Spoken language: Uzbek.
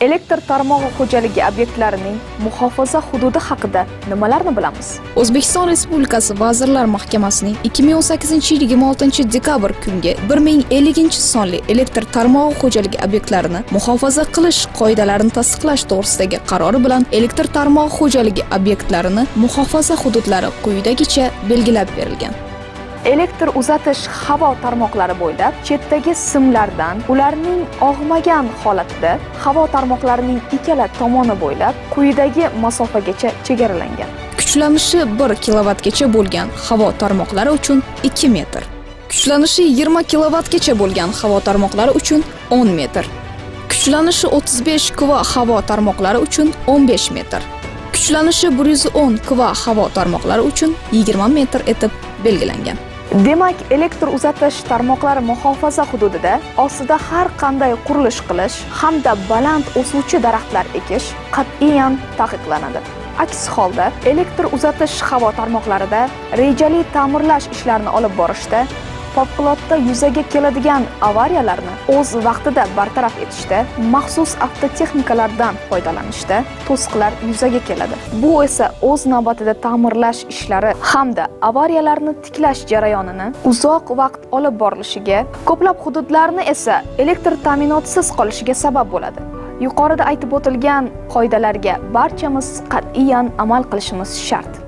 Elektr tarmog'i xo'jaligi obyektlarining muhofaza hududi haqida nimalarni bilamiz? O'zbekiston Respublikasi Vazirlar Mahkamasining 2018-yil 26-dekabr kungi 1050-sonli elektr tarmog'i xo'jaligi obyektlarini muhofaza qilish qoidalarini tasdiqlash to'g'risidagi qarori bilan elektr tarmog'i xo'jaligi obyektlarini muhofaza hududlari quyidagicha belgilab berilgan. Elektr uzatish havo tarmoqlari bo'ylab chetdagi simlardan ularning og'magan holatda havo tarmoqlarining ikkala tomoni bo'ylab quyidagi masofagacha chegaralangan. Kuchlanishi 1 kilovatgacha bo'lgan havo tarmoqlari uchun 2 metr. Kuchlanishi 20 kilovatgacha bo'lgan havo tarmoqlari uchun 10 metr. Kuchlanishi 35 kV havo tarmoqlari uchun 15 metr. Kuchlanishi 110 kV havo tarmoqlari uchun 20 metr etib belgilangan. Demak, elektr uzatish tarmoqlari muhofaza hududida ostida har qanday qurilish qilish hamda baland o'suvchi daraxtlar ekish qat'iyan taqiqlanadi. Aks holda, elektr uzatish havo tarmoqlarida rejali ta'mirlash ishlarini olib borishda favqulodda yuzaga keladigan avariyalarni o'z vaqtida bartaraf etishda, maxsus avtotexnikalardan foydalanishda to'siqlar yuzaga keladi. Bu esa o'z navbatida ta'mirlash ishlari hamda avariyalarni tiklash jarayonini uzoq vaqt olib borilishiga, ko'plab hududlarni esa elektr ta'minotisiz qolishiga sabab bo'ladi. Yuqorida aytib o'tilgan qoidalarga barchamiz qat'iyan amal qilishimiz shart.